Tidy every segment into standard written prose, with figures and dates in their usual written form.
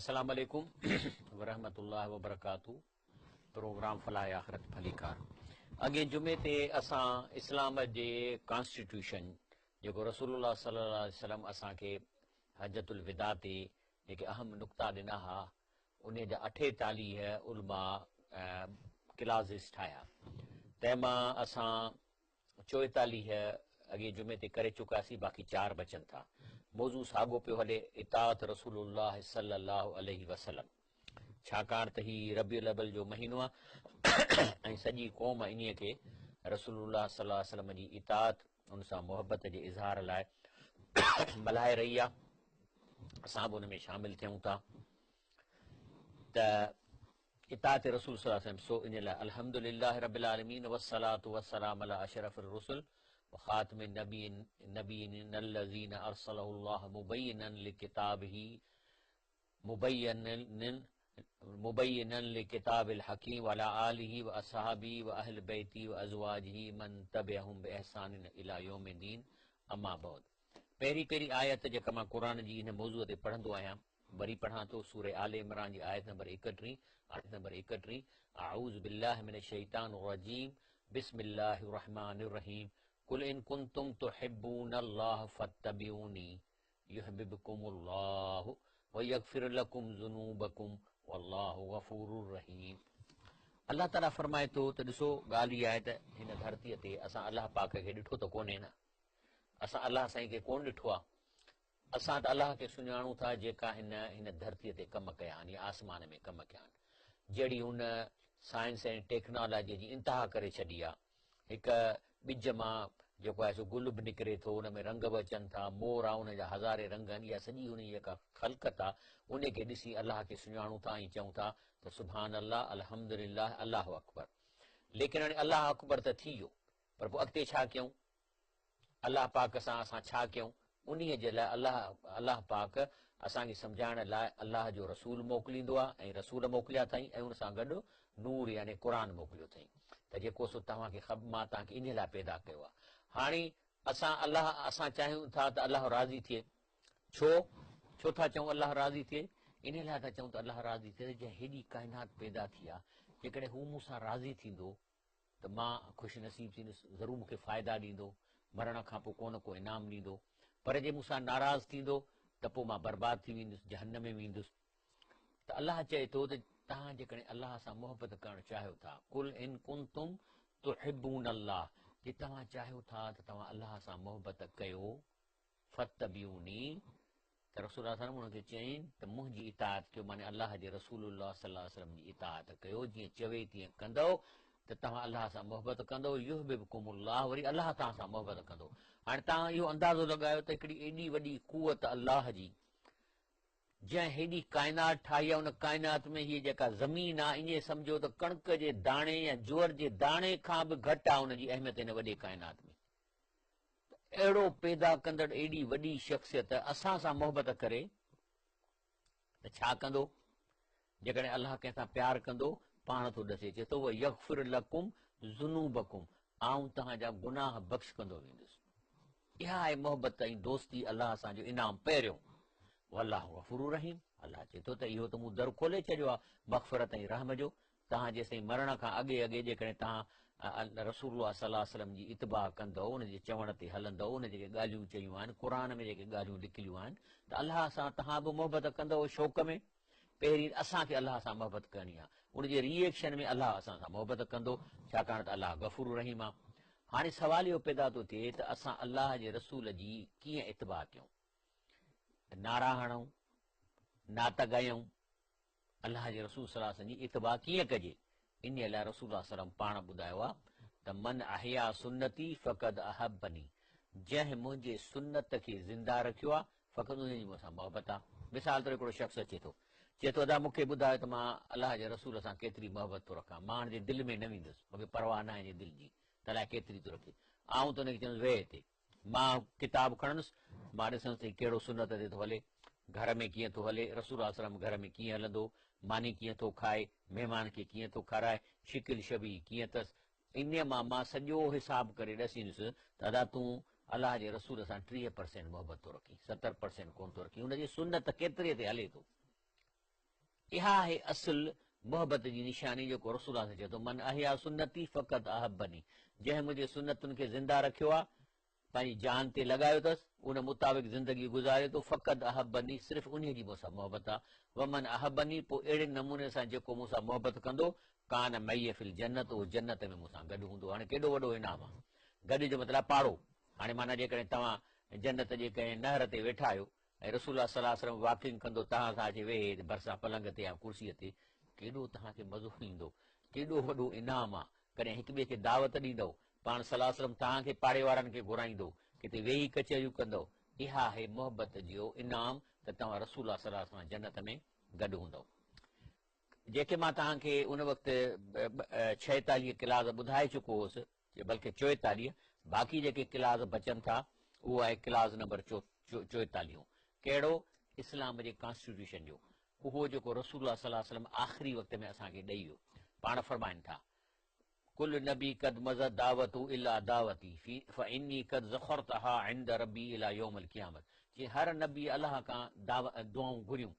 अस्सलाम वालेकुम वरहमतुल्लाहि वबरकातुहू। प्रोग्राम फलाह आख़िरत फलीकार। अॻे जुमे ते असां इस्लाम जे कॉन्स्टिट्यूशन जेको रसूलुल्लाह सल्लल्लाहु अलैहि वसल्लम असांखे हजतुल विदा ते जेके अहम नुक़्ता ॾिना हुआ उन जा 48 उलमा क्लाज़िस ठाहिया। तंहिंमां असां 44 अॻे जुमे ते करे चुकासीं, बाक़ी 4 बचनि था। मौज़ू साॻियो पियो हले, इताअत रसूलुल्लाह सल्लल्लाहु अलैहि वसल्लम, छाकाणि त हीउ रबीउल अव्वल जो महीनो आहे ऐं सॼी क़ौम इन्हीअ खे रसूलुल्लाह सल्लल्लाहु अलैहि वसल्लम जी इताअत उन सां मुहबत जे इज़हार लाइ मल्हाए रही आहे। असां बि उन में शामिल थियूं था। त इताअत रसूल सल्लल्लाहु अलैहि वसल्लम सो इन लाइ अल्हम्दुलिल्लाह रब्बिल आलमीन वस्सलातु वस्सलाम अला अशरफिल रुसुल ख़ातिमिन नबिय्यिन अल्लज़ीना अरसलहुल्लाह मुबय्यिनन लिकिताबिही मुबय्यिनन लिकिताबिल हकीम वअला आलिही व असहाबिही व अहल बैती व अज़वाजिही मन तबिअहुम बिइहसानिन इला यौमिद्दीन। अम्मा बअद। पहिरीं आयत जेका मां क़ुरान जी हिन मौज़ूअ ते पढ़ंदो आहियां, वरी पढ़ां थो। सूरह आले इमरान जी आयत नंबर 31। अऊज़ु बिल्लाहि मिनश शैतानिर रजीम। बिस्मिल्लाहिर रहमानिर रहीम। कुल इन कुंतुम तुहिब्बूनल्लाह फत्तबिऊनी युहिब्बुकुमुल्लाहु व यगफिर लकुम ज़ुनूबकुम वल्लाहु गफूरुर रहीम। अल्लाह ताला फरमाए थो त ॾिसो, ॻाल्हि इहा आहे त हिन धरतीअ ते असां अल्लाह पाक खे ॾिठो त कोन्हे न, असां अल्लाह साईं खे कोन ॾिठो आहे। असां त अल्लाह खे सुञाणूं था जेका हिन धरतीअ ते कम कया आहिनि या आसमान में कम कया आहिनि, जहिड़ी हुन साइंस ऐं टेक्नोलॉजीअ जी इंतिहा करे छॾी आहे। हिकु ॿिज मां जेको आहे सो गुल बि निकिरे थो, हुन में रंग बि अचनि था, मोर आहे हुन जा हज़ारे रंग आहिनि। इहा सॼी हुन जी जेका ख़ल्क़त आहे उन खे ॾिसी अल्लाह खे सुञाणूं था ऐं चऊं था त सुभान अल्लाह, अल्हम्दुलिल्लाह, अल्लाहु अकबर। लेकिन हाणे अल्लाह अकबर त थी वियो, पर पोइ अॻिते छा कयूं? अल्लाह पाक सां असां छा कयूं? उन्हीअ जे लाइ अल्लाह पाक असांखे सम्झाइण लाइ अल्लाह जो रसूल मोकिलींदो आहे ऐं रसूल मोकिलिया अथई ऐं उन सां गॾु नूर यानी क़ुर मोकिलियो अथई त जेको सो तव्हांखे मां तव्हांखे इन लाइ पैदा कयो आहे। हाणे असां चाहियूं था त अल्लाह राज़ी थिए। छो था चऊं अल्लाह राज़ी थिए? इन लाइ था चऊं त अल्लाह राज़ी थिए जंहिं हेॾी काइनात पैदा थी आहे, जेकॾहिं हू मूंसां राज़ी थींदो त मां ख़ुशि नसीब थींदुसि, ज़रूरु मूंखे फ़ाइदा ॾींदो, मरण खां पोइ को इनाम ॾींदो। पर जे मूंसां नाराज़ थींदो त पोइ मां बर्बाद थी वेंदुसि, जहन्नम में वेंदुसि। त अल्लाह चए थो त तव्हां जेकॾहिं अल्लाह सां मुहबत करणु चाहियो था, कुल इन कुंतुम तुहिब्बूनल्लाह, जे तव्हां चाहियो था त तव्हां अल्लाह सां मुहबत कयो, फत्तबिऊनी, त रसूल हुनखे चयईं त मुंहिंजी इताअत कयो, माने अल्लाह जे रसूलुल्लाह सल्लल्लाहु अलैहि वसल्लम जी इताअत कयो। जीअं चवे तीअं कंदव त तव्हां अल्लाह सां मुहबत कंदव, युहिब्बुकुमुल्लाह, वरी अल्लाह तव्हां सां मुहबत कंदो। हाणे तव्हां इहो अंदाज़ो लॻायो त हिकिड़ी एॾी वॾी कुवत अल्लाह जी, जंहिं हेॾी काइनात ठाही आहे, उन काइनात में हीअ जेका ज़मीन आहे, ईअं सम्झो त कणिक जे दाणे या जुअर जे दाणे खां बि घटि आहे हुनजी अहमियत हिन वॾे काइनात में। अहिड़ो पैदा कंदड़ एॾी वॾी शख़्सियत असां सां मुहबत करे त छा कंदो? जेकॾहिं अल्लाह कंहिंसां प्यारु कंदो, पाण थो ॾसे, चए थो उहो यगफिर लकुम ज़ुनूबकुम, आऊं तव्हांजा गुनाह बख़्श कंदो वेंदुसि। इहा आहे मुहबत ऐं दोस्ती अल्लाह सां जो इनाम पहिरियों। वल्लाहु गफूरुर रहीम। अल्लाह चए थो त इहो त मूं दर खोले छॾियो आहे मग़फ़िरत ऐं रहम जो। तव्हां जेसिताईं मरण खां अॻे जेकॾहिं तव्हां रसूलुल्लाह सल्लल्लाहु अलैहि वसल्लम जी इतबा कंदव, उन जे चवण ते हलंदव, उन जेके ॻाल्हियूं चयूं आहिनि, क़ुर में जेके ॻाल्हियूं लिखियूं आहिनि, त अल्लाह सां तव्हां बि मुहबत कंदव शौक़ में। पहिरीं असांखे अल्लाह सां मुहबत करणी आहे, उनजे रिएक्शन में अल्लाह असां सां मुहबत कंदो, छाकाणि त अल्लाह गफ़ूर रहीम आहे। हाणे सवाल इहो पैदा थो थिए त असां अल्लाह जे रसूल जी कीअं इतबा कयूं? नारा हणूं, नात ॻायूं, अल्लाह जे रसूल सल्लल्लाहु अलैहि वसल्लम जी इतबा कीअं कजे? इन लाइ रसूल सल्लल्लाहु अलैहि वसल्लम पाण ॿुधायो आहे त मन अहया सुन्नती फ़क़द अहब्बनी, जंहिं मुंहिंजे सुन्नत खे ज़िंदा रखियो आहे, फ़क़ति उनजी मूंसां मुहबत आहे। मिसाल तौरु हिकिड़ो शख़्स चए थो अदा मूंखे ॿुधायो त मां अल्लाह जे रसूल सां केतिरी मुहबत थो रखां, मां हाणे दिलि में न वेंदुसि, मूंखे परवाह न आहे दिलि जी त अलाए केतिरी थो रखे। आऊं त हुनखे चवंदुसि वेह हिते, मां किताबु खणंदुसि, मां ॾिसंदुसि कहिड़ो सुन्नत ते थो हले, घर में कीअं थो हले, रसूल सल्लल्लाहु अलैहि वसल्लम घर में कीअं हलंदो, मानी कीअं थो खाए, महिमान खे कीअं थो खाराए, शिकिल शबी कीअं अथसि। इन मां सॼो हिसाब करे ॾसींदुसि त अदा तूं अल्लाह जे रसूल सां 30% मुहबत थो रखी, 70% कोन थो रखी, हुनजी सुन्नत केतिरे ते हले थो। इहा आहे असुल मोहबत जी निशानी जेको रसूल सां चए थो मन अहिया सुनती फ़क़त अहबनी, जंहिं मुंहिंजे सुनतुनि खे ज़िंदा रखियो आहे, पंहिंजी जान ते लॻायो अथसि, उन मुताबिक़ ज़िंदगी गुज़ारे थो, फ़क़त अहबनी, सिर्फ़ु उन जी मूंसां मोहबत आहे। वमन अहबनी, पोइ अहिड़े नमूने सां जेको मूंसां मोहबत कंदो, कान मई फिल जन्नत, उहो जन्नत में मूंसां गॾु हूंदो। हाणे केॾो वॾो इनाम आहे। गॾु जो मतिलबु पाड़ो। हाणे माना जेकॾहिं तव्हां जन्नत जे कंहिं नहर ते वेठा आहियो ऐं रसूल सल्लल्लाहु अलैहि वसल्लम वॉकिंग कंदो, तव्हां सां अची वेहे भरिसां पलंग ते या कुर्सीअ ते, केॾो तव्हांखे मज़ो ईंदो, केॾो वॾो इनाम आहे। कॾहिं हिक ॿिए खे दावत ॾींदव, पाण सल्लल्लाहु अलैहि वसल्लम तव्हांखे पाड़े वारनि खे घुराईंदो, किथे वेही कचहरियूं कंदव। इहा आहे मोहबत जो इनाम, त तव्हां रसूल सल्लल्लाहु अलैहि वसल्लम जन्नत में गॾु हूंदव। जेके मां तव्हांखे उन वक़्तु 46 क्लास ॿुधाए चुको हुउसि, बल्कि 44, बाक़ी जेके क्लास बचनि था उहो आहे क्लास नंबर 44। कहिड़ो? इस्लाम जे कॉन्स्टिट्यूशन जो, उहो जेको रसूल सल्लल्लाहु अलैहि वसल्लम आख़िरी वक़्त में असांखे ॾेई वियो। पाण फरमाइनि था, कुल नबी कद मज़द दावतू इला दावती फइन्नी कद ज़खरतहा इंद रब्बी इला यौमल क़ियामत। जे हर नबी अलाह खां दुआऊं घुरियूं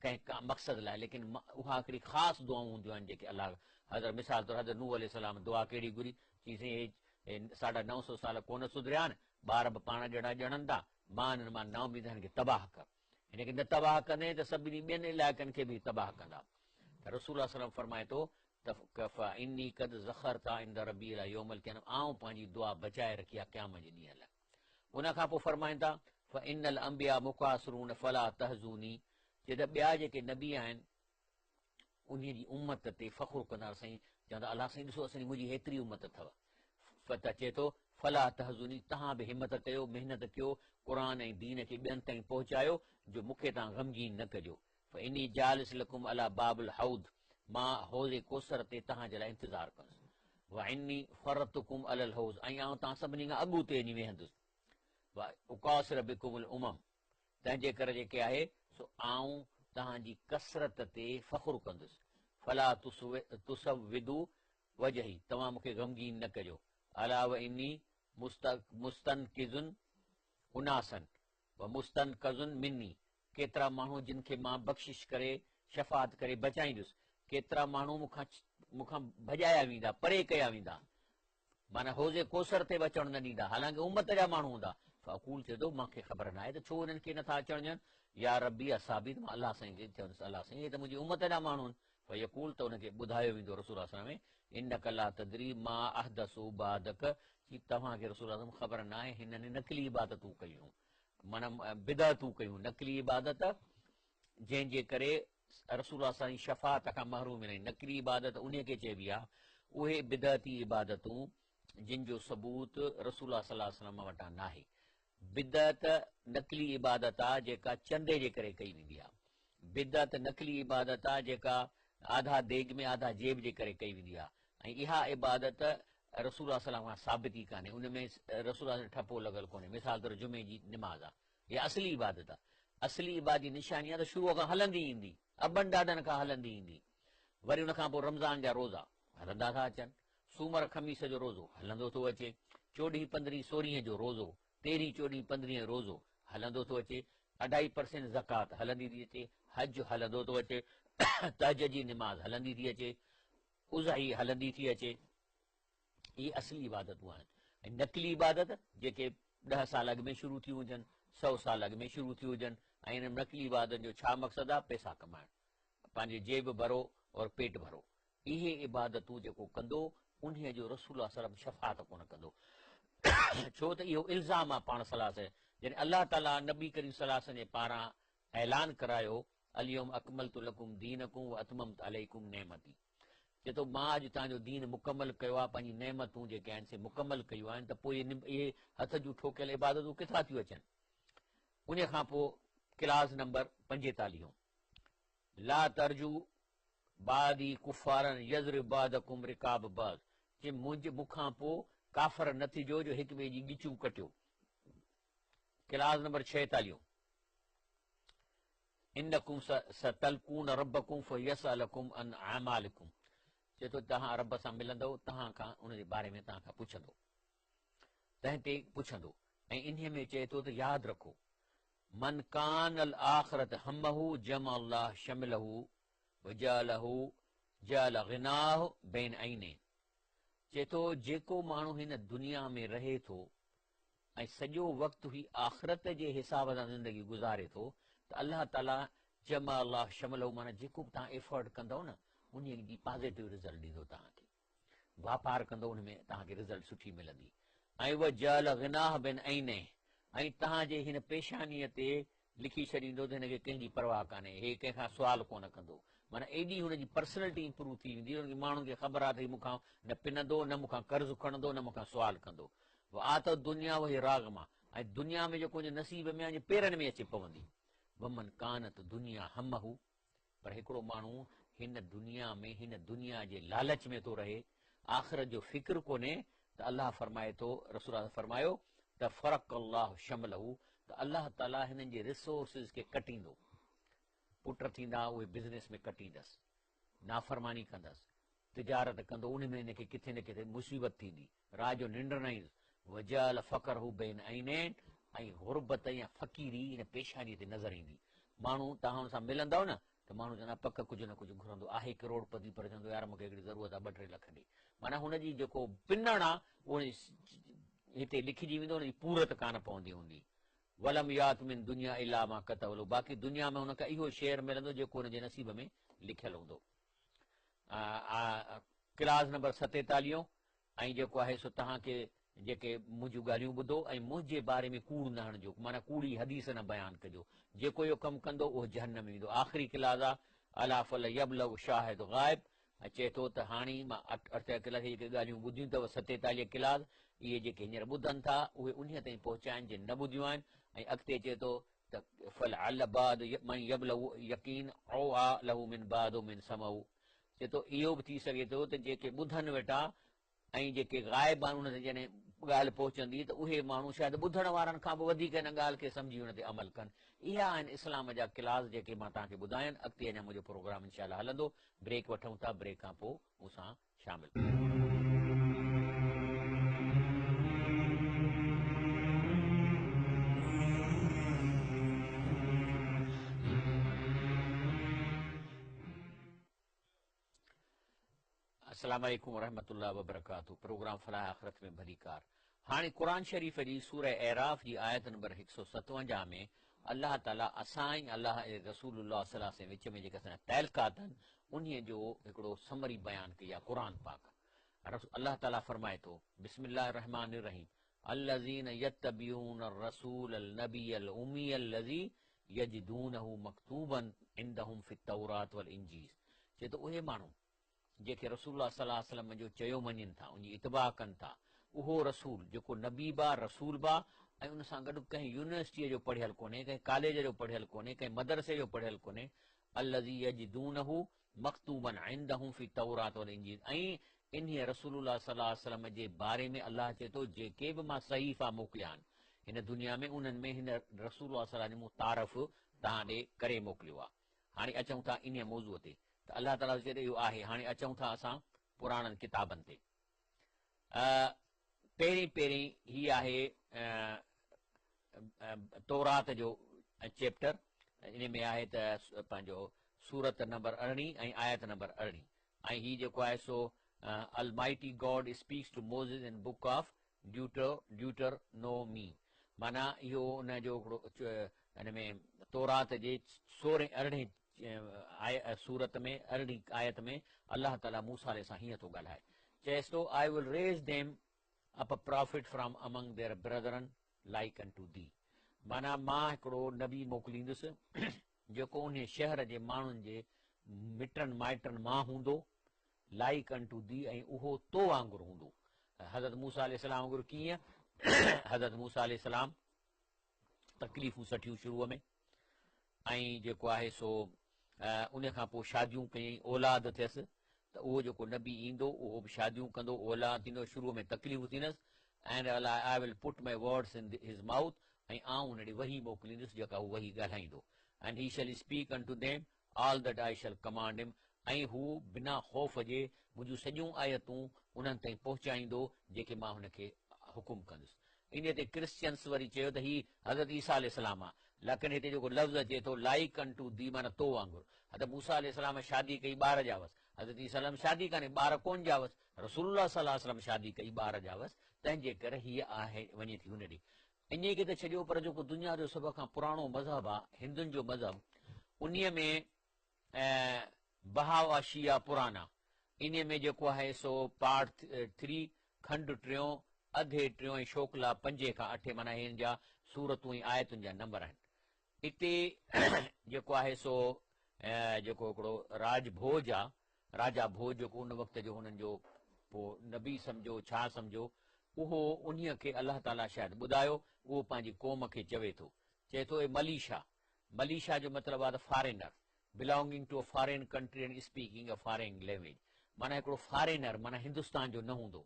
कंहिं का मक़सद लाइ, लेकिन उहा हिकिड़ी ख़ासि दुआऊं हूंदियूं आहिनि जेके अलाह, हज़रत मिसाल तौरु हज़रत नूह अलैहिस्सलाम दुआ कहिड़ी घुरी, चई साईं 950 साल कोन सुधरिया आहिनि, ॿार बि पाण जहिड़ा ॼणनि था, मां हिननि मां न उमीद हिन खे तबाह कर, हिनखे न तबाह कंदे त सभिनी ॿियनि इलाइक़नि खे बि तबाह कंदा। त रसूल सल्लल्लाहु अलैहि वसल्लम फरमाए थो त इन्नी कद ज़खरता इंद रब्बी इला यौमल क़ियामत, आऊं पंहिंजी दुआ बचाए रखी आहे क़यामत जे ॾींहं लाइ। उन खां पोइ फरमाइनि था फइन्नल अंबिया मुकासिरून फला तहज़ूनी, जे त ॿिया जेके नबी आहिनि उन जी उम्मत ते फ़ख़ुरु कंदा साईं, चवंदा अलाह साईं ॾिसो असांजी मुंहिंजी हेतिरी उम्मत अथव। त चए थो फला तहज़ूनी, तव्हां बि हिमत कयो, महिनत कयो, क़ुर ऐं दीन खे ॿियनि ताईं पहुचायो, जो मूंखे तव्हां ग़मगीन न कजो। इनी जालिस लकुम अला बाबुल हौद, मां हौज़े कोसर ते तव्हांजे लाइ इंतज़ारु कंदुसि। वा इनी फरतुकुम अलल हौज़, ऐं आउं तव्हां सभिनी खां अॻु ते वञी वेहंदुसि। वा उकासिर बिकुमुल उमम, तंहिंजे करे जेके आहे सो आउं तव्हांजी कसरत ते फ़ख़ुरु कंदुसि। फला तुसविदू वजही, तव्हां मूंखे ग़मगीन न कजो। अला व इनी मुस्तनकिज़ुन उनासन व मुस्तनकज़ुन मिनी, केतिरा माण्हू जिन खे मां बख़्शिश करे शफ़ात करे बचाईंदुसि, केतिरा माण्हू मूंखां भॼाया वेंदा, परे कया वेंदा, माना हौज़े कोसर ते बि अचणु न ॾींदा, हालांकि उम्मत जा माण्हू हूंदा। फ़क़ूल चए थो मूंखे ख़बर न आहे त छो हिननि खे नथा अचणु ॾियनि, या रबी असाबी, मां अलाह साईं खे चवंदुसि अलाह साईं हे त मुंहिंजी उम्मत जा माण्हू आहिनि। फ़यक़ूल, त हुनखे ॿुधायो वेंदो रसूल में, इनक ला तदरी मां अहदसु बादक, कि तव्हांखे रसूल ख़बर न आहे हिननि नकली इबादतूं कयूं, माना बिदअतूं कयूं, नकली इबादत जंहिंजे करे रसूल साईं शफ़ात खां महरूम आहिनि। नकली इबादत उन खे चइबी आहे, उहे बिदअती इबादतूं जिन जो सबूत रसूल सल्लल्लाहु अलैहि वसल्लम वटां न आहे। बिदअत नकली इबादत आहे जेका चंदे जे करे कई वेंदी आहे। बिदअत नकली इबादत आहे जेका आधा देग में आधा जेब जे करे कई वेंदी आहे, ऐं इहा इबादत रसूल सल्लल्लाहु खां साबित ई कान्हे, उन में रसूल ठपो लॻल कोन्हे। मिसाल तौरु जुमे जी निमाज़ आहे, इहा असली इबादत आहे। असली इबादत जी निशानी आहे त शुरूअ खां हलंदी ईंदी, अबनि ॾाॾनि खां हलंदी ईंदी। वरी उन खां पोइ रमज़ान जा रोज़ा हलंदा था अचनि, सूमर खमीस जो रोज़ो हलंदो थो अचे, 14, 15, 16 जो रोज़ो, 13, 14, 15 रोज़ो हलंदो थो अचे, 2.5% ज़कात हलंदी थी अचे, हज हलंदो थो अचे, तहज्जुद जी निमाज़ हलंदी थी अचे, उज़ही हलंदी थी अचे। इहे असली इबादतूं आहिनि। ऐं नकली इबादत जेके 10 साल अॻु में शुरू थी हुजनि, 100 साल अॻु में शुरू थी हुजनि, ऐं इन नकली इबादत जो छा मक़सदु आहे? पैसा कमाइण, पंहिंजी जेब भरो और पेट भरो। इहे इबादतूं जेको कंदो उन जो रसूल सल्लल्लाहु शफ़ात कोन कंदो, छो त इहो इल्ज़ाम आहे पाण सलाह से, जॾहिं अलाह ताला नबी करीम सलाह जे पारां ऐलान करायो अलियौम अकमलतु लकुम दीनकुम व अतममतु अलैकुम नेमती, चए थो मां अॼु तव्हांजो दीन मुकमल कयो आहे, पंहिंजी नेमतूं जेके आहिनि से मुकमल कयूं आहिनि, त पोइ इहे हथ जूं ठोकियल इबादतूं किथां थियूं अचनि? उन खां पोइ क्लास नंबर 45, ला तरजू बादी कुफारन यज़रिब बादकुम रिकाब बाद, जे मूंखां पोइ काफ़र न थिजो जो हिक ॿिए जी ॻिचूं कटियो। क्लास नंबर 46, इन्नकुम सतलकून रब्बकुम फयसअलकुम अन अमालिकुम, चए थो तव्हां रब सां मिलंदव, तव्हां खां उन जे बारे में तव्हां खां पुछंदो, तंहिं ते पुछंदो। ऐं इन में चए थो त यादि रखो, मन कान अल आख़िरत हमहू जम अल्लाह शमिलहू वजालहू जाल गिनाह बैन ऐने। चए थो जेको माण्हू हिन दुनिया में रहे थो ऐं सॼो वक़्तु ही आख़िरत जे हिसाब सां ज़िंदगी गुज़ारे थो त अलाह ताला जमा अलाह शमल माना जेको बि तव्हां एफर्ट कंदव न उन जी पॉज़िटिव रिज़ल्ट ॾींदो तव्हांखे। वापारु कंदो उन में तव्हांखे रिज़ल्ट सुठी मिलंदी। ऐं उहा जाल गिनाह बैन ऐने, ऐं तव्हांजे हिन पेशानीअ ते लिखी छॾींदो त हिनखे कंहिंजी परवाह कान्हे, हे कंहिंखां सुवाल कोन कंदो। माना एॾी हुनजी पर्सनैलिटी इंप्रूव थी वेंदी, हुनखे माण्हुनि खे ख़बर आहे त हीउ मूंखां न पिनंदो, न मूंखां कर्ज़ु खणंदो, न मूंखां सुवाल कंदो। आ त दुनिया वही राग मां, ऐं दुनिया में जेको नसीब में आहे पेरनि में अची पवंदी। वमन कानत दुनिया हम हू, पर हिकिड़ो माण्हू हिन दुनिया में हिन दुनिया जे लालच में थो रहे, आख़िरत जो फ़िक्र कोन्हे, त अलाह फरमाए थो, रसूल फरमायो त फ़रक़ अलाह शमलहू, त अलाह ताला हिननि जे रिसोर्सिस खे कटींदो। पुट थींदा उहे बिज़नेस में कटींदसि, नाफ़रमानी कंदसि, तिजारत कंदो, उन में हिनखे किथे न किथे मुसीबत थींदी, रात जो निंड न ईंदुसि। वजाल फ़क़र हू बैन ऐनैन, ऐं गुरबत या फ़क़ीरी हिन पेशानीअ ते नज़र ईंदी। माण्हू तव्हां हुन सां मिलंदव न त माण्हू चवंदा पक कुझु न कुझु घुरंदो आहे, करोड़पति, पर चवंदो यार मूंखे हिकिड़ी ज़रूरत आहे 2-3 लख ॾे। माना हुनजी जेको पिनण आहे उहो हिते लिखिजी वेंदो, हुनजी पूरत कान पवंदी हूंदी। वलम यात मिन दुनिया इला मां कतवलो, बाक़ी दुनिया में हुनखे इहो शेयर मिलंदो जेको हुनजे नसीब में लिखियलु हूंदो। क्लास नंबर 47, ऐं जेको आहे सो तव्हांखे जेके मुंहिंजूं ॻाल्हियूं ॿुधो ऐं मुंहिंजे बारे में कूड़ न हणिजो, माना कूड़ी हदीस न बयानु कजो। जेको इहो कमु कंदो उहो जहन्नम में वेंदो। आख़िरी क्लास आहे अला फल यबलग शाहिद ग़ाइब, ऐं चए थो त हाणे मां 48 क्लास जेके ॻाल्हियूं ॿुधियूं अथव 47 क्लास, इहे जेके हींअर ॿुधनि था उहे उन ताईं पहुचाइनि जिन न ॿुधियूं आहिनि। ऐं अॻिते चए थो त फल अल बाद मन यबलगु यकीन औ आ लहू मिन बादो मिन समऊ। चए थो इहो बि थी सघे थो त जेके ॿुधनि वेठा ऐं जेके ग़ाइब आहिनि उन ते जॾहिं ॻाल्हि पहुचंदी त उहे माण्हू शायदि ॿुधण वारनि खां बि वधीक हिन ॻाल्हि खे सम्झी हुन ते अमल कनि। इहा आहिनि इस्लाम जा क्लास जेके मां तव्हांखे ॿुधायनि। अॻिते अञा मुंहिंजो प्रोग्राम इनशाला हलंदो। ब्रेक वठूं था, ब्रेक खां पोइ मूंसां शामिल। अस्सलाम वालेकुम वरहमतुल्लाहि वबरकातुहू। प्रोग्राम फलाह आख़िरत में भलीकार। हाणे क़ुरान शरीफ़ जी सूरह एराफ़ जी आयत नंबर 157 में अलाह ताला असां ऐं अलाह रसूलुल्लाह सल्लल्लाहु अलैहि वसल्लम विच में जेके असांजा तहलकात आहिनि उन जो हिकिड़ो समरी बयानु कई आहे क़ुरान पाक। अलाह ताला फरमाए थो बिस्मिल्लाहिर रहमानिर रहीम अल्लज़ीन यत्तबिऊन रसूलल नबियल उम्मियल लज़ी यजिदूनहु मक्तूबन इंदहुम फित तौरात वल इंजील। चए थो उहे माण्हू जेके रसूलुल्लाह सल्लल्लाहु अलैहि वसल्लम जो चयो मञनि था, उनजी इतबा कनि था, उहो रसूल जेको नबी बा रसूल बा ऐं उन सां गॾु कंहिं यूनिवर्सिटीअ जो पढ़ियल कोन्हे, कंहिं कॉलेज जो पढ़ियल कोन्हे, कंहिं मदरसे जो पढ़ियल कोन्हे। अल्लज़ी यजिदूनहु मक्तूबन इंदहुम फी तौरात वल इंजील, ऐं इन रसूलुल्लाह सल्लल्लाहु अलैहि वसल्लम जे बारे में अलाह चए थो जेके बि मां सहीफ़ा मोकिलिया आहिनि हिन दुनिया में उन्हनि में हिन रसूलुल्लाह सल्लल्लाहु अलैहि वसल्लम मूं तारफ़ तव्हां ॾे करे मोकिलियो आहे। हाणे अचूं था इन मौज़ूअ ते त अलाह ताला चए इहो आहे। हाणे अचूं था असां पुराणनि किताबनि ते। पहिरीं ही आहे तौरात जो चैप्टर। इन में आहे त पंहिंजो सूरत नंबर 18 ऐं आयत नंबर 18। ऐं ही जेको आहे सो almighty God speaks to Moses in book of ड्यूटरनोमी, माना इहो उन जो हिकिड़ो हिन में तौरात जे 16-18 सूरत में 18 आयत में अलाह ताला मूसा सां हीअं थो ॻाल्हाए। चएसि थो I will raise them up a prophet from among their brethren like unto thee, माना मां हिकिड़ो नबी मोकिलींदुसि जेको उन शहर जे माण्हुनि जे मिटनि माइटनि मां हूंदो, लाइक अनटू दी, ऐं उहो तो वांगुरु हूंदो। हज़रत मूसा अलैहिस्सलाम वांगुरु कीअं? हज़रत मूसा अलैहिस्सलाम तकलीफ़ूं सठियूं शुरूअ में, ऐं जेको आहे सो उन खां पोइ शादियूं कयईं, औलाद थियसि, त उहो जेको नबी ईंदो उहो बि शादियूं कंदो, औलाद थींदो, शुरूअ में तकलीफ़ूं थींदसि। And I will put my words in his mouth, ऐं आउं हुन ॾे वही मोकिलींदुसि जेका हू वही ॻाल्हाईंदो। And he shall speak unto them all that I shall command him, ऐं हू बिना ख़ौफ़ जे मुंहिंजूं सॼियूं आयतूं उन्हनि ताईं पहुचाईंदो जेके मां हुनखे हुकुम कंदुसि। इन ते क्रिश्चियंस वरी चयो त ही हज़रत ईसा अलैहिस्सलाम आहे। लेकिन हिते जेको लफ़्ज़ अचे थो लाइक अन टू दी माना तो वांगुरु। हज़रत मूसा अलैहिस्सलाम शादी कई ॿार जावसि, हज़रत ईसा अलैहि शादी कान्हे ॿार कोन जावसि, रसूलुल्लाह सल्लल्लाहु अलैहि वसल्लम शादी कई ॿार जावसि, तंहिंजे करे हीअ आहे वञे थी हुन ॾे। इन खे त छॾियो, पर जेको दुनिया जो सभ खां पुराणो मज़हब आहे हिंदुनि जो मज़हब, उन्हीअ में बहावा शिया पुराना, इन में जेको आहे सो पार्ट 3 खंड टियों अधे टियों ऐं शोकला 5 खां 8 माना हिन जा सूरतूं ऐं आयतुनि जा नंबर आहिनि। हिते जेको आहे सो जेको हिकिड़ो राजभोज आहे, राजा भोज जेको उन वक़्त जो हुननि जो पोइ नबी सम्झो छा सम्झो, उहो उन्हीअ खे अलाह ताला शायदि ॿुधायो, उहो पंहिंजी क़ौम खे चवे थो, चए थो ए मलीशा। मलीशा जो मतिलबु आहे त foreigner, belonging to a foreign country and speaking a foreign language, माना हिकिड़ो फॉरेनर माना हिंदुस्तान जो न हूंदो।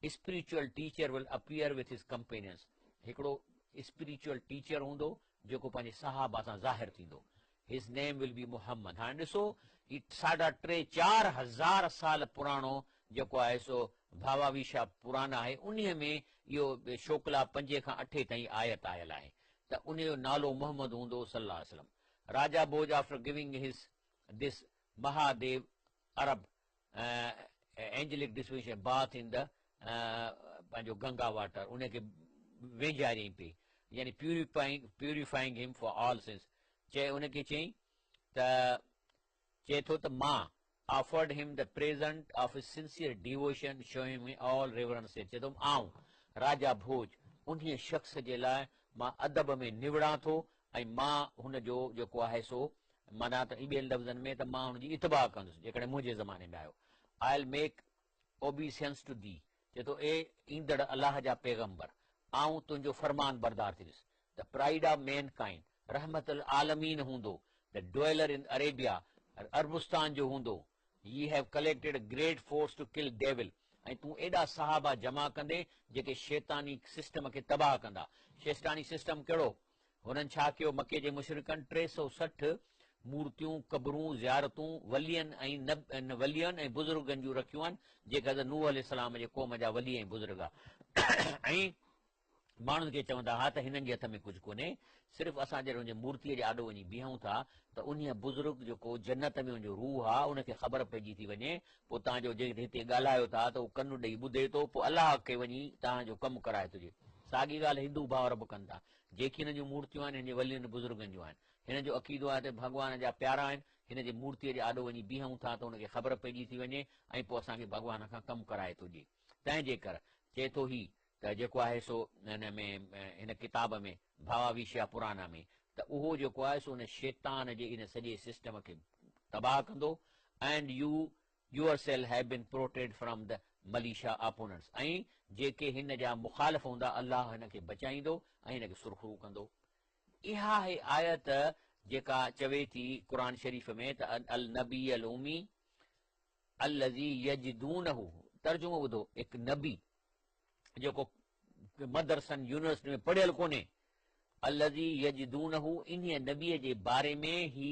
Spiritual teacher will appear with हिज कंपेनियंस, हिकिड़ो स्पिरिचुअल टीचर हूंदो जेको पंहिंजे सहाबा सां ज़ाहिर थींदो। हिज नेम विल बी मुहम्मद। हाणे ॾिसो ही 3.5-4 साल पुराणो जेको आहे सो भावाविशा पुराना आहे, उन्हीअ में इहो शोकला 5 खां 8 ताईं आयत आयल आहे, त उन जो नालो मोहम्मद हूंदो सल्लल्लाहु अलैहि वसल्लम। Raja Bhoj after giving his this Mahadev अरब angelic disposition bath in the पंहिंजो गंगा वाटर, उनखे वेझारियईं पई, यानी प्यूरिफाइंग हिम फॉर ऑल सिंस। चए उनखे चई त चए थो त मां ऑफर्ड हिम the present of sincere devotion showing me all reverence. चए थो आऊं राजा भोज उन्हीअ शख़्स जे लाइ मां अदब में निवड़ां थो, ऐं मां हुनजो जेको आहे सो माना त ॿियनि लफ़्ज़नि में त मां हुनजी इतबा कंदुसि जेकॾहिं मुंहिंजे ज़माने में आयो। I will make ओबीसेंस to the, चए थो ए ईंदड़ अलाह जा पैगंबर, आऊं तुंहिंजो फरमान बरदार थींदुसि। The pride of mankind, रहमतुल आलमीन हूंदो, द ड्वेलर इन अरेबिया, अरबुस्तान जो हूंदो। Ye have collected great force to kill devil, ऐं तूं एॾा सहाबा जमा कंदे जेके शैतानी सिस्टम खे तबाह कंदा। शैतानी सिस्टम कहिड़ो? हुननि छा कयो, मके जे मुशरिकनि 360 मूर्तियूं कबरूं ज़ियारतूं वलियनि ऐं बुज़ुर्गनि जूं रखियूं आहिनि, जेके हज़रत नूह अलैहिस्सलाम जे क़ौम जा वली ऐं बुज़ुर्ग आहे। ऐं माण्हुनि खे चवंदा हा त हिननि जे हथ में कुझु कोन्हे, सिर्फ़ु असां जॾहिं हुन मूर्तीअ जे आॾो वञी बीहूं था त उन बुज़ुर्ग जेको जन्नत में हुनजो रूह आहे उनखे ख़बर पइजी थी वञे, पोइ तव्हांजो जेके हिते ॻाल्हायो था त उहो कनु ॾेई ॿुधे थो, पोइ अलाह खे वञी तव्हांजो कमु कराए थो। साॻी ॻाल्हि हिंदू भाउर बि कनि था, जेकी हिन जूं मूर्तियूं आहिनि हिन जे वलियुनि बुज़ुर्गनि जूं आहिनि, हिन जो अक़ीदो आहे त भॻवान जा प्यारा आहिनि, हिन जे मूर्तीअ जे आॾो वञी बीहूं था त हुनखे ख़बर पइजी थी वञे ऐं पोइ असांखे भॻवान खां कमु कराए थो ॾिए। तंहिंजे करे चए थो ही त जेको आहे सो हिन में हिन किताब में भावाविशा पुराना में त उहो जेको आहे सो हुन शैतान जे इन सॼे सिस्टम खे तबाह कंदो। And yourself have been protected from the malicious opponents, ऐं जेके हिन जा मुखालिफ़ हूंदा अलाह हिन खे बचाईंदो ऐं हिन खे सुरखरू कंदो। इहा आहे आयत जेका चवे थी क़ुर शरीफ़ में त अल नबी अल उमी अल्लज़ी यजिदूनहु, तर्जुमो ॿुधो, हिकु नबी जेको मदरसनि यूनिवर्सिटी में पढ़ियल कोन्हे, अल्लज़ी यजिदूनहु, इन्हीअ नबीअ जे बारे में ही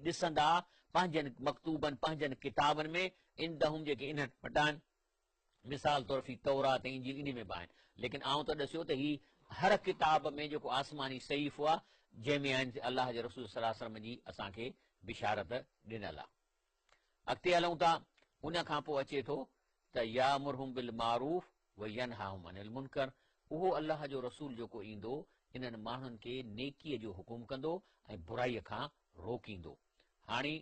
ॾिसंदा पंहिंजनि मकतूबनि पंहिंजनि किताबनि में, इंदहुम जेके इन्हनि वटि आहिनि, मिसाल तौर फी तौरात ऐं इंजील इन में बि आहिनि, लेकिन आऊं त ॾिसियो त ही हर किताब में जेको आसमानी सहीफ़ो आहे जंहिंमें आहिनि अलाह जे रसूल सल्लल्लाहु अलैहि वसल्लम जी असांखे बिशारत ॾिनल आहे। अॻिते हलूं था, उन खां पोइ अचे थो त यामुरहुम बिल मारूफ व यनहाहुम अनिल मुनकर, उहो अलाह जो रसूल जेको ईंदो इन्हनि माण्हुनि खे नेकीअ जो हुकुम कंदो ऐं बुराईअ खां रोकींदो। हाणे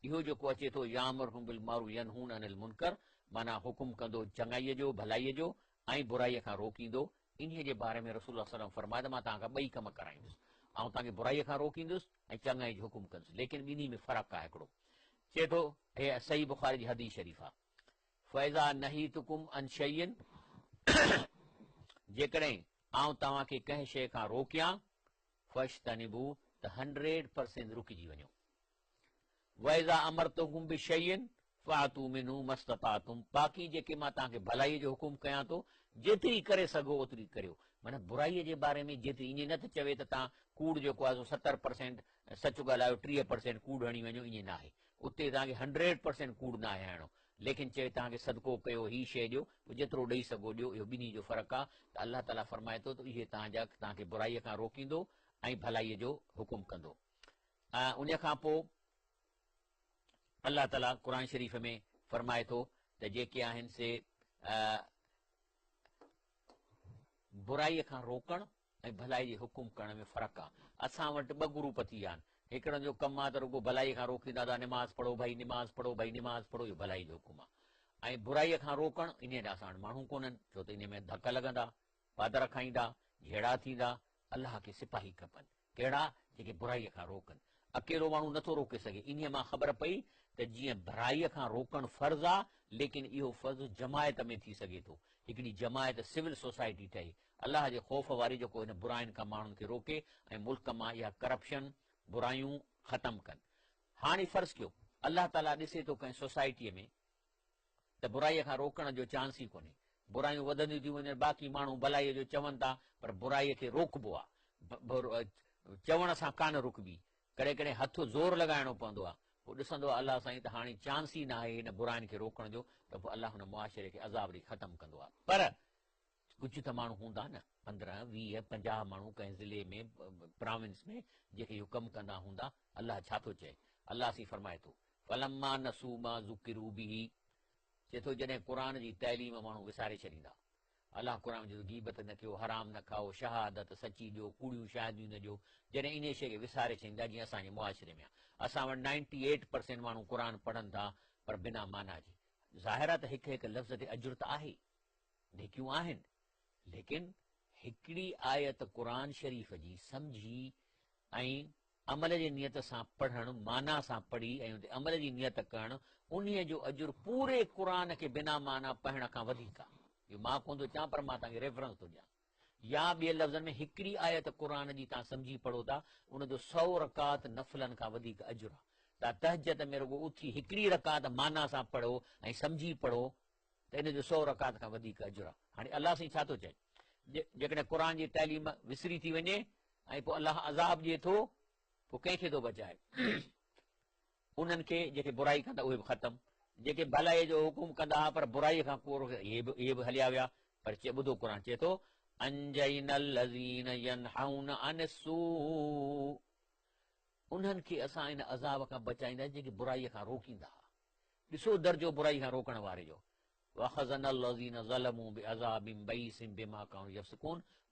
इहो जेको अचे थो यामुरहुम बिल मारूफ यनहून अनिल मुनकर, माना हुकुम कंदो चङाईअ जो भलाईअ जो ऐं बुराईअ खां रोकींदो। इन्हीअ जे बारे में रसूल सल्लल्लाहु अलैहि वसल्लम फरमाए त मां तव्हांखां ॿई कम कराईंदुसि, ऐं तव्हांखे बुराईअ खां रोकींदुसि ऐं चङाई जो हुकुम कंदुसि, लेकिन ॿिन्ही में फ़र्क़ु आहे हिकिड़ो। चए थो हे सही बुखारी जी हदीस शरीफ़ आहे, फैज़ा नहीतुकुम अन शैइन, जेकॾहिं आउं तव्हांखे कंहिं शइ खां रोकियां, फश्तनिबू त 100% रुकिजी वञो। वैज़ा अमरतुकुम बिशैइन फातू मिनहु मस्ततातुम, बाक़ी जेके मां तव्हांखे भलाईअ जो हुकुम कयां थो जेतिरी करे सघो ओतिरी करियो। माना बुराईअ जे बारे में जेतिरी, ईअं न त चवे त तव्हां कूड़ जेको आहे 70% सच ॻाल्हायो 30% कूड़ हणी वञो, ईअं न आहे। उते तव्हांखे 100% कूड़ न आहे हणो, लेकिन चए तव्हांखे सदको कयो, ही शइ ॾियो, जेतिरो ॾेई सघो ॾियो। इहो ॿिन्ही जो फ़र्क़ु आहे। त अलाह ताला फरमाए थो त इहे तव्हांखे बुराईअ खां रोकींदो ऐं भलाईअ जो हुकुम कंदो। उन खां पोइ अलाह ताला क़ुर शरीफ़ में फरमाए थो त जेके आहिनि से बुराईअ खां रोकणु ऐं भलाई जे हुकुम करण में फ़र्क़ु आहे। असां वटि ॿ ग्रुप थी विया आहिनि। हिकिड़नि जो कमु आहे त रुगो भलाई खां रोकींदा था, निमाज़ पढ़ो भाई, निमाज़ पढ़ो भाई, निमाज़ पढ़ो, इहो भलाई जो हुकुम आहे। ऐं बुराईअ खां रोकणु, इन ॾांहुं असां वटि माण्हू कोन्हनि, छो त इन में धक लॻंदा, पादर खाईंदा, झेड़ा थींदा। अलाह खे सिपाही खपनि, कहिड़ा? जेके बुराईअ खां रोकनि। अकेलो माण्हू नथो रोके सघे। इन मां ख़बर पई त जीअं बुराईअ खां रोकणु फर्ज़ु आहे, लेकिन इहो फर्ज़ु जमायत में थी सघे थो। हिकिड़ी जमायत सिविल सोसाइटी ठहे, अलाह जे ख़ौफ़ वारी, जेको हिन बुराइनि खां माण्हुनि खे रोके ऐं मुल्क मां इहा करप्शन, बुरायूं ख़तमु कनि। हाणे फर्ज़ु कयो अलाह ताला ॾिसे थो कंहिं सोसाइटीअ में त बुराईअ खां रोकण जो चांस ई कोन्हे, बुरायूं वधंदियूं थियूं वञनि, बाक़ी माण्हू भलाईअ जो चवनि था, पर बुराईअ खे रोकबो आहे। चवण सां कान रुकबी, कॾहिं कॾहिं हथु ज़ोर लॻाइणो पवंदो आहे। पोइ ॾिसंदो आहे अलाह साईं त हाणे चांस ई न आहे हिन बुराइनि खे रोकण जो, त पोइ अलाह हुन मुआशिरे खे अज़ाब ॾेई ख़तमु कंदो आहे। पर कुझु त माण्हू हूंदा न, 15, 20, 50 माण्हू कंहिं ज़िले में, प्रोविंस में, जेके इहो कमु कंदा हूंदा। अलाह छा थो चए? अलाह सी फरमाए थो, फलम्मा नसू मा ज़ुकिरू बिही, चए थो जॾहिं क़ुर जी तइलीम माण्हू विसारे छॾींदा। अलाह क़ुर जो गीबत न कयो, हराम न खाओ, शहादत सची ॾियो, कूड़ियूं शादियूं न ॾियो, जॾहिं इन शइ खे विसारे छॾींदा, जीअं असांजे मुआशिरे में आहे। असां वटि 98% माण्हू क़ुर पढ़नि था, पर बिना माना जी। ज़ाहिर आहे त हिकु हिकु लफ़्ज़ ते अजुर त आहे, नेकियूं आहिनि, लेकिन हिकिड़ी आयत क़ुर शरीफ़ जी सम्झी ऐं अमल जी नियत सां पढ़णु, माना सां पढ़ी ऐं उते अमल जी नियत करणु, उन्हीअ जो अजुर पूरे क़ुर खे बिना माना पढ़ण खां वधीक आहे। इहो मां कोन थो चवां, पर मां तव्हांखे रेफरेंस थो ॾियां। या ॿिए लफ़्ज़नि में हिकिड़ी आयत क़ुर जी तव्हां सम्झी पढ़ो था, उनजो 100 रकात नफ़लनि खां वधीक अजुर आहे। तव्हां तहज्जुद में रुगो उथी हिकिड़ी रकात माना सां पढ़ो ऐं सम्झी पढ़ो, त इन जो 100 रकात खां वधीक अजुर आहे। हाणे अलाह साईं छा थो चए? जेकॾहिं क़ुर जी तइलीम विसरी थी वञे ऐं पोइ अलाह अज़ाब ॾिए थो, पोइ कंहिंखे थो बचाए? उन्हनि खे जेके बुराई कंदा उहे बि ख़तमु, जेके भलाई जो हुकुम कंदा हुआ पर बुराईअ खां को, इहे बि हलिया विया। पर ॿुधो क़ुर चए थो, उन्हनि खे असां इन अज़ाब खां बचाईंदासीं जेके बुराईअ खां रोकींदा हुआ। ॾिसो दर्जो बुराई खां रोकण वारे जो।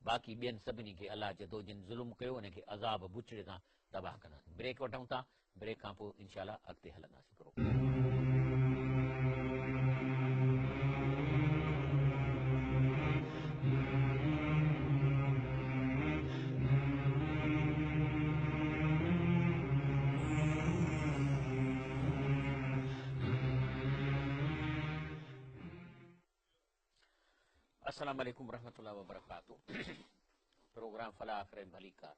बाक़ी ॿियनि सभिनी खे अलाह चए थो जिन ज़ुल्म कयो उनखे अज़ाब बुछड़े सां तबाह कंदासीं। ब्रेक वठूं था, ब्रेक खां पोइ इंशाअल्लाह अॻिते हलंदासीं। अस्सलाम वालेकुम रहमतुल्लाहि व बरकातहू। प्रोग्राम फलाह करे भली कार।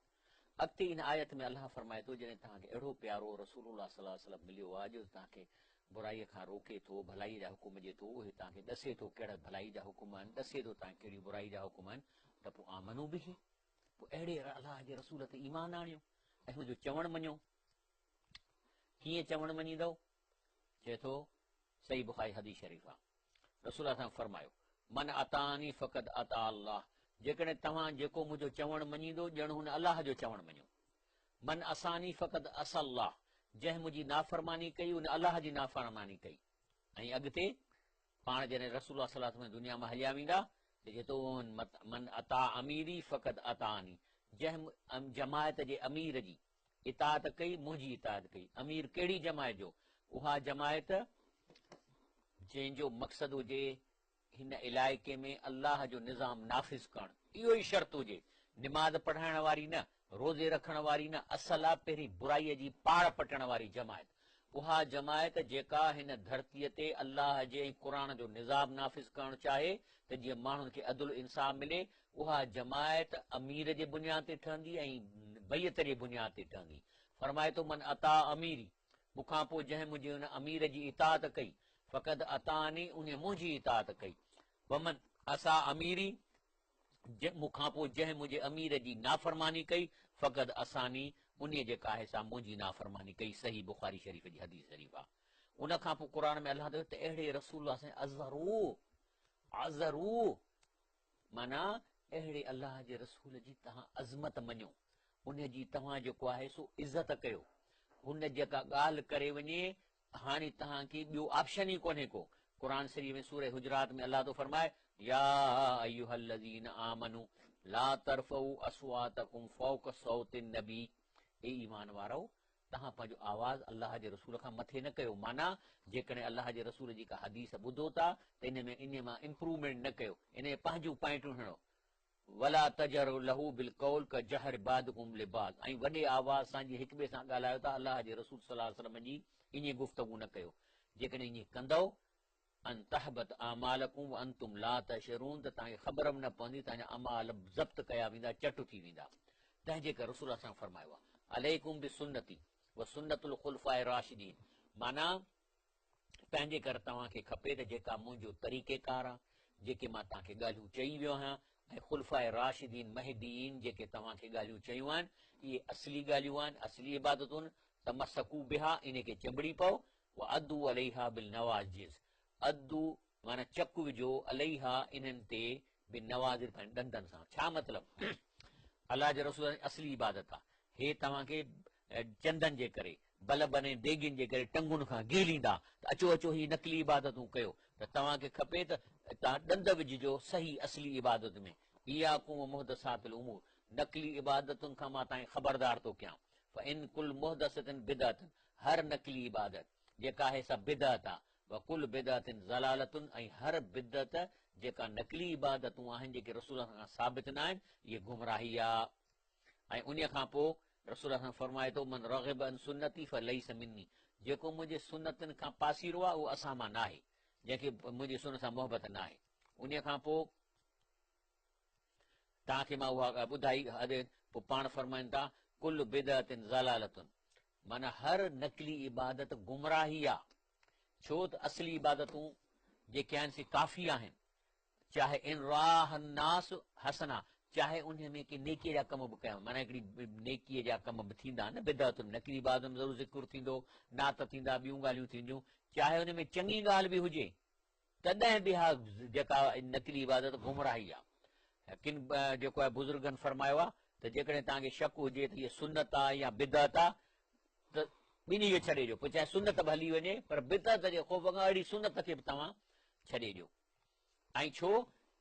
अॻिते इन आयत में अलाह फरमाए थो, जॾहिं तव्हांखे अहिड़ो प्यारो रसूलुल्लाह सल्लल्लाहु अलैहि वसल्लम मिलियो आहे जो तव्हांखे बुराईअ खां रोके थो, भलाई जा हुकुम ॾिए थो, उहे तव्हांखे ॾसे थो कहिड़ा भलाई जा हुकुम आहिनि, ॾसे थो तव्हांखे कहिड़ी बुराई जा हुकुम आहिनि, त पोइ आमनू बि, पोइ अहिड़े अलाह जे रसूल ते ईमान आणियो ऐं हुनजो चवणु मञो। कीअं चवणु मञींदव? चए थो सही बुखारी हदीस शरीफ़ आहे, रसूल सां फरमायो, मन अतानी फ़क़द अता अल्लाह, जेकॾहिं तव्हां जेको मुंहिंजो चवणु मञींदो, ॼण हुन अलाह जो चवणु मञियो। मन असानी फ़क़द असल्लाह, जंहिं मुंहिंजी नाफ़रमानी कई उन अलाह जी नाफ़रमानी कई। ऐं अॻिते पाण जॾहिं रसूल सल्लल्लाहु अलैहि वसल्लम दुनिया में हलिया वेंदा, त चए थो मन अता अमीरी फ़क़द अतानी, जंहिं जमायत जे अमीर जी इताअत कई, मुंहिंजी इताअत कई। अमीर कहिड़ी जमायत जो? उहा जमायत जंहिंजो मक़सदु हुजे हिन इलाइक़े में अल्लाह जो निज़ाम नाफ़िज़ करणु, इहो ई शर्त हुजे। निमाज़ पढ़ाइण वारी न, रोज़े रखण वारी न, असल आहे पहिरीं बुराईअ जी पाड़ पटण वारी जमायत। उहा जमायत जेका हिन धरतीअ ते अल्लाह जे ऐं क़ुर जो निज़ाम नाफ़िज़ करणु चाहे त जीअं माण्हुनि खे अदुल इंसाफ़ मिले, उहा जमायत अमीर जे बुनियाद ते ठहंदी ऐं बैयत जे बुनियाद ते ठहंदी। फरमाए थो मन अता अमीरी, मूंखां पोइ जंहिं मुंहिंजे हुन अमीर जी इताअत कई, फ़क़द अतानी, उन मुंहिंजी इताअत कई। वमन असा अमीरी, मूंखां पोइ जंहिं मुंहिंजे अमीर जी नाफ़रमानी कई, फ़क़द असानी, उन जेका आहे सा मुंहिंजी नाफ़रमानी कई। सही बुखारी शरीफ़ जी हदीस शरीफ़ आहे। उन खां पोइ क़ुर में अलाह त अहिड़े रसूल अज़रू, माना अहिड़े अलाह जे रसूल जी तव्हां अज़मत मञो। उन जी तव्हां जेको आहे सो इज़त कयो। हुन जेका ॻाल्हि करे वञे हाणे तव्हांखे ॿियो ऑप्शन ई कोन्हे को। क़ुर शरीफ़ में सूरह हुजरात में अलाह थो फरमाए या अय्युहल्लज़ीन आमनू ला तरफ़ऊ अस्वातकुम फ़ौक़ सौति नबी, ए ईमान वारो तव्हां पंहिंजो आवाज़ अलाह जे रसूल खां मथे न कयो। माना जेकॾहिं अलाह जे रसूल जी का हदीस ॿुधो था त इन मां इम्प्रूवमेंट न कयो, इन पंहिंजूं पॉइंटूं हणो। वला तजर लहू बिल कौल का जहर बादकुम लिबाद, ऐं वॾे आवाज़ सां जीअं हिक ॿिए सां ॻाल्हायो था अलाह जे रसूल सल्लल्लाहु अलैहि वसल्लम जी ईअं गुफ़्तगू न कयो। जेकॾहिं ईअं कंदव अन तहबत आमालकुम अंतुम ला तशरून, त तव्हांखे ख़बर बि न पवंदी, तव्हांजा अमाल ज़ब्त कया वेंदा, चट थी वेंदा। तंहिंजे करे रसूल असां फरमायो आहे अलैकुम बि सुन्नती व सुन्नतुल खुलफाए राशिदीन, माना पंहिंजे करे तव्हांखे खपे त जेका मुंहिंजो तरीक़ेकार आहे, जेके मां तव्हांखे ॻाल्हियूं चई वियो आहियां, ऐं खुलफाए राशिदीन महदीन जेके तव्हांखे ॻाल्हियूं चयूं आहिनि, इहे असली ॻाल्हियूं आहिनि, असली इबादतूं। त मसकू बिहा, इन खे चिंबड़ी पओ। व अदू अलैहा बिल नवाजिज़, अदू माना चक विझो, अलैहा इन्हनि ते बिल नवाज़िज़ ॾंदनि सां। छा मतिलबु? अलाह जे रसूल असली इबादत आहे। हे तव्हांखे चंदनि जे करे बल्ब ऐं देगियुनि जे करे टंगुनि खां गीलींदा त अचो अचो ही नकली इबादतूं कयो। त तव्हांखे खपे त तव्हां ॾंद विझिजो सही असली इबादत में। इहा कुम मुहदसातिल उमूर, नकली इबादतुनि खां मां तव्हांखे ख़बरदार थो कयां। फ़इन कुल मुहदसतिन बिदअतन, हर नकली इबादत जेका आहे सा बिदअत आहे। व कुल बिदअतिन ज़लालतुन, ऐं हर बिदअत जेका नकली इबादतूं आहिनि जेके रसूल खां साबित न आहिनि, इहे गुमराही आहे। ऐं उन खां पोइ रसूल खां फरमाए थो मन रग़िब अन सुन्नती फलैस मिन्नी, जेको मुंहिंजे सुन्नतनि खां पासीरो आहे उहो असां मां न आहे, जंहिंखे मुंहिंजी सुन्नत सां मोहबत न आहे। उन खां पोइ तव्हांखे मां उहा ॿुधाई पोइ पाण फरमाइनि था कुल बिदअतिन ज़लालतुन, माना हर नकली इबादत गुमराही आहे। छो त असली इबादतूं जेके आहिनि से काफ़ी आहिनि, चाहे इन राह नास हसना, चाहे उन में के नेकीअ जा कम बि कया, माना हिकिड़ी नेकीअ जा कम बि थींदा न बिदअत में, नकली इबादत में ज़रूरु ज़िक्र थींदो, नात थींदा, ॿियूं ॻाल्हियूं थींदियूं, चाहे उन में चङी ॻाल्हि बि हुजे, तॾहिं बि हा जेका नकली इबादत गुमराही आहे। किन जेको आहे बुज़ुर्गनि फरमायो आहे त जेकॾहिं तव्हांखे शक हुजे त इहा सुन्नत आहे या बिदअत आहे त ॿिन्ही खे छॾे ॾियो, पोइ चाहे सुन्नत बि हली वञे, पर बिदअत जे ख़ौफ़ खां अहिड़ी सुन्नत खे बि तव्हां छॾे ॾियो। ऐं छो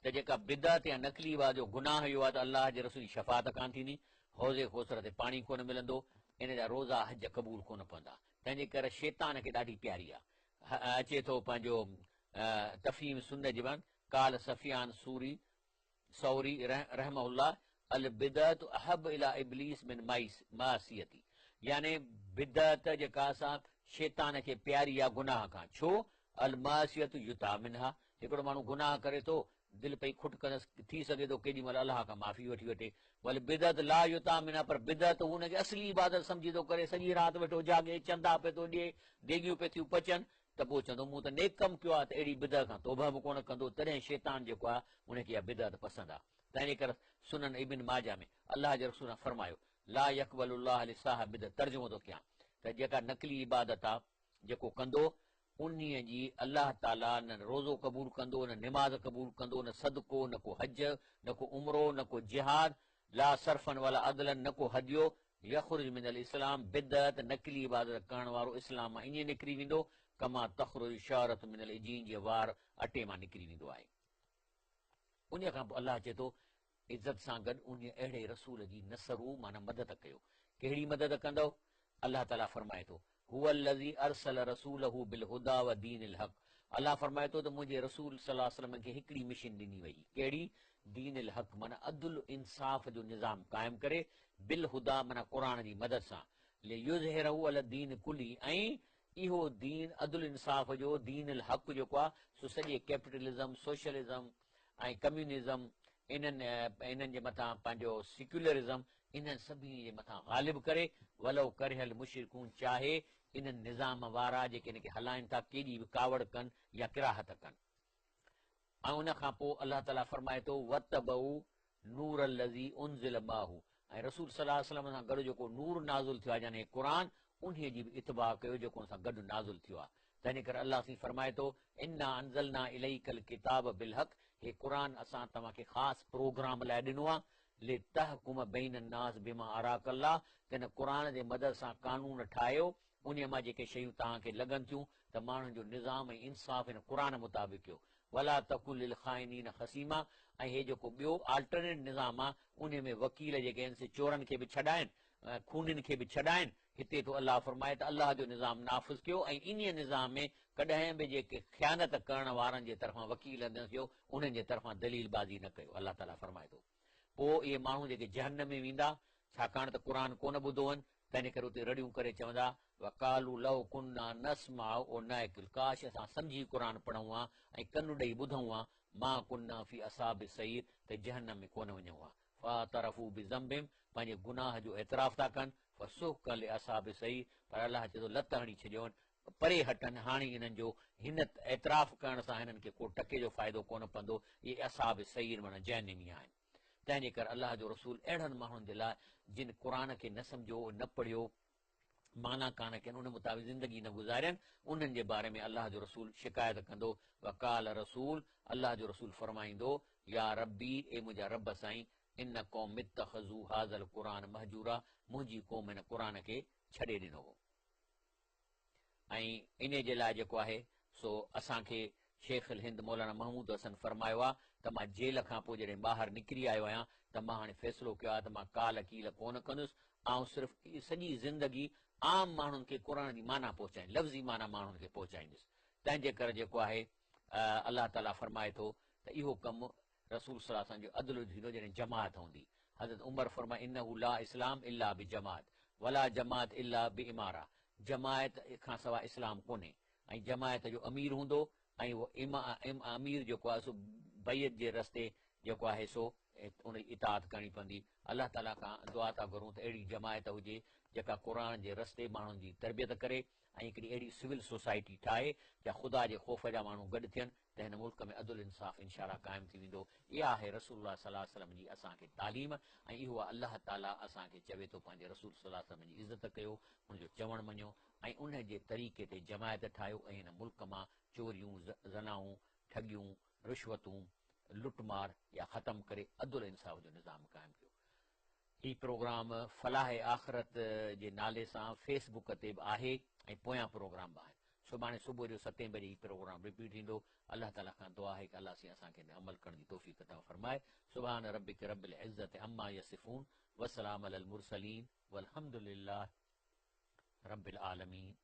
त जेका बिदअत या नकली इबादत जो गुनाह इहो आहे त अलाह जे रसूल जी शफ़ाअत कान थींदी, हौज़े कौसर ते पाणी कोन मिलंदो, इन जा रोज़ा हज क़बूल कोन पवंदा। तंहिंजे करे शैतान खे ॾाढी प्यारी आहे। अचे थो पंहिंजो तफ़हीम सुन्नत जी बन काल सफ़ियान सूरी सौरी रहमहुल्लाह अल बिदअत अहब इला इब्लीस मिन मासियती, यानी बिदअत जेका असां शैतान खे प्यारी आहे गुनाह खां। छो? अल मासियत युता मिनहा, हिकिड़ो माण्हू गुनाह करे थो, दिलि पई खुट कंदसि, थी सघे थो केॾी महिल अलाह खां माफ़ी वठी वठे, भले बिदअत ला युता मिनहा, पर बिदअत हुनखे असली इबादत सम्झी थो करे, सॼी राति वेठो जागे, चंदा पियो थो ॾिए, देगियूं पियो थियूं पचनि, त पोइ चवंदो मूं त नेक कमु कयो आहे, त अहिड़ी बिदअत खां तौबा बि कोन कंदो, तॾहिं शैतान जेको आहे उनखे इहा बिदअत पसंदि आहे। तंहिंजे करे सुनन इब्न माजा में अलाह जे रसूल फरमायो ला यक़बलुल्लाह लिसाह बिदअत, तर्जुमो थो कयां त जेका नकली इबादत आहे जेको कंदो उन्हीअ जी अलाह ताला न रोज़ो क़बूल कंदो, न निमाज़ क़बूल कंदो, न सदको, न को हज, न को उमरो, न को जिहाद, ला सरफन वाला अदलन, न को हदियो, यख़ुरुज मिनल इस्लाम, बिदअत नकली इबादत करण वारो इस्लाम मां ईअं निकिरी वेंदो कमा तख़रुज शहरत मिनल इजीन, जीअं वार अटे मां निकिरी वेंदो आहे। उन खां पोइ अलाह चए थो इज़त सां गॾु उन अहिड़े रसूल जी नसरू माना मदद कयो। कहिड़ी मदद कंदव? अलाह ताला फरमाए थो हुवल्लज़ी अरसल रसूलहू बिल हुदा व दीनिल हक़, अलाह फरमाए थो त मुंहिंजे रसूल सल्लल्लाहु अलैहि वसल्लम खे हिकिड़ी मिशन ॾिनी वई, कहिड़ी? दीनिल हक़, माना अदुल इंसाफ़ जो निज़ाम क़ाइमु करे, बिल हुदा माना क़ुर जी मदद सां, लियुज़हिरहू अला दीन कुली, ऐं इहो दीन अदुल इंसाफ़ जो दीनिल हक़ जेको आहे सो सॼे कैपिटलिज़म, सोशलिज़म ऐं कम्यूनिज़म, इन्हनि जे मथां पंहिंजो सिक्युलरिज़म, इन्हनि सभिनी जे मथां ग़ालिब करे, वलो करिहल मुशरिकून, चाहे इन्हनि निज़ाम वारा जेके हिनखे हलाइनि था केॾी बि कावड़ कनि या किराहत कनि। ऐं उन खां पोइ अलाह ताला फरमाए थो वतबऊ नूर लज़ी उनज़िल माहू, ऐं रसूल सल्लल्लाहु अलैहि वसल्लम सां गॾु जेको नूर नाज़ुल थियो आहे यानी क़ुर, उन जी बि इतबा कयो जेको हुन सां गॾु नाज़ुल थियो आहे। तंहिंजे करे अलाह साईं फरमाए थो इन्ना अंज़लना इलैकल किताब बिल हक़, हे क़ुर असां तव्हांखे ख़ासि प्रोग्राम लाइ ॾिनो आहे, लितहकुम बैन अन्नास बिमा अराक अल्लाह, त हिन क़ुर जे मदद सां कानून ठाहियो, उन मां जेके शयूं तव्हांखे लॻनि थियूं त माण्हुनि जो निज़ाम ऐं इंसाफ़ हिन क़ुर मुताबिक़ कयो। वला तकुल लिल ख़ाइनीन खसीमा, ऐं हे जेको ॿियो आल्टरनेट निज़ाम आहे उन में वकील जेके आहिनि से चोरनि खे बि छॾाइनि, खूनिन खे बि छॾाइनि। हिते तो अलाह फरमाए त अलाह जो निज़ाम नाफ़िज़ कयो, ऐं इन निज़ाम में कॾहिं बि जेके ख़यानत करण वारनि जे तरफ़ां वकील न थियो, उन्हनि जे तरफ़ां दलीलबाज़ी न कयो। अलाह ताला फरमाए थो पोइ इहे माण्हू जेके जहन्नम में वेंदा, छाकाणि त क़ुर कोन ॿुधो आहिनि, तंहिं करे उते रड़ियूं करे चवंदा वकालू लव कुन्ना नस्माउ ओ नाइकुल, काश असां सम्झी क़ुर पढ़ूं हा ऐं कन ॾेई ॿुधूं हा, मां कुन्ना फी असाब सईर, त जहन्नम में कोन वञूं हा। फा तरफ़ू बि ज़म्बिम, पंहिंजे गुनाह जो एतिराफ़ था कनि, फसुख कल असाब सईर, पर अलाह चए थो लत हणी छॾियो, परे हटनि। हाणे इन्हनि जो हिन एतिराफ़ करण सां हिननि खे को टके जो फ़ाइदो कोन पवंदो। इहे असाब सईर माना जहन्नमी आहिनि। तंहिंजे करे अलाह जो रसूल अहिड़नि माण्हुनि जे लाइ जिन क़ुर खे न सम्झो, न पढ़ियो, माना कान कनि, उन मुताबिक़ ज़िंदगी न गुज़ारियनि, उन्हनि जे बारे में अलाह जो रसूल शिकायत कंदो। वकाल रसूल, अलाह जो रसूल फरमाईंदो या रब्बी, ए मुंहिंजा रब साईं, इन क़ौम इत्तख़ज़ू हाज़ल क़ुरान महजूरा, मुंहिंजी क़ौम हिन क़ुर खे छॾे ॾिनो हो। ऐं इन जे लाइ जेको आहे सो असांखे शेख अल हिंद मौलाना महमूद हसन फरमायो आहे त मां जेल खां पोइ जॾहिं ॿाहिरि निकिरी आयो आहियां त मां हाणे फ़ैसिलो कयो आहे त मां काल कील कोन कंदुसि, ऐं सिर्फ़ु सॼी ज़िंदगी आम माण्हुनि खे क़ुर जी माना पहुचाईंदुसि, लफ़्ज़ी माना माण्हुनि खे पहुचाईंदुसि। तंहिंजे करे जेको आहे अलाह ताला फरमाए थो त इहो कमु रसूल सल्लल्लाहु अलैहि वसल्लम जो अदल थींदो जॾहिं जमात हूंदी। हज़रत उमर फरमाए इन्नहु ला इस्लाम इल्ला बि जमात, वला जमात इल्ला बि इमारा, जमायत खां सवाइ इस्लाम कोन्हे, ऐं जमायत जो अमीर हूंदो, ऐं उहो अमीर जेको आहे सो बैत जे रस्ते जेको आहे सो उन जी इताअत करणी पवंदी। अलाह ताला खां दुआ था घुरूं त अहिड़ी जमायत हुजे जेका क़ुर जे रस्ते माण्हुनि जी तरबियत करे, ऐं हिकिड़ी अहिड़ी सिविल सोसाइटी ठाहे या ख़ुदा जे ख़ौफ़ जा माण्हू गॾु थियनि, त हिन मुल्क में अदुल इंसाफ़ इंशाअल्लाह क़ाइमु थी वेंदो। इहा आहे रसूलुल्लाह सल्लल्लाहु अलैहि वसल्लम जी असांखे तालीम, ऐं इहो आहे अलाह ताला असांखे चवे थो पंहिंजे रसूल सल्लल्लाहु अलैहि वसल्लम जी इज़त कयो, हुनजो चवणु मञो, ऐं उन जे तरीक़े ते जमायत ठाहियो, ऐं हिन मुल्क मां चोरियूं, ज़नाऊं, ठगियूं, रिश्वतूं, लुटमार या ख़तमु करे अदुल इंसाफ़ जो निज़ाम क़ाइमु कयो। हीउ प्रोग्राम फलाह आख़िरत जे नाले सां फेसबुक ते बि आहे, ऐं पोयां प्रोग्राम बि आहिनि। सुभाणे सुबुह जो 7 बजे हीउ प्रोग्राम रिपीट थींदो। अलाह ताला खां दुआ आहे कि अलाह साईं असांखे अमल करण जी तौफ़ीक़ अता फ़रमाए। सुभान रब्बिक रब्बिल इज़्ज़ति अम्मा यसिफ़ून, वसलाम अलल मुरसलीन, वल्हम्दुलिल्लाह रब्बिल आलमीन।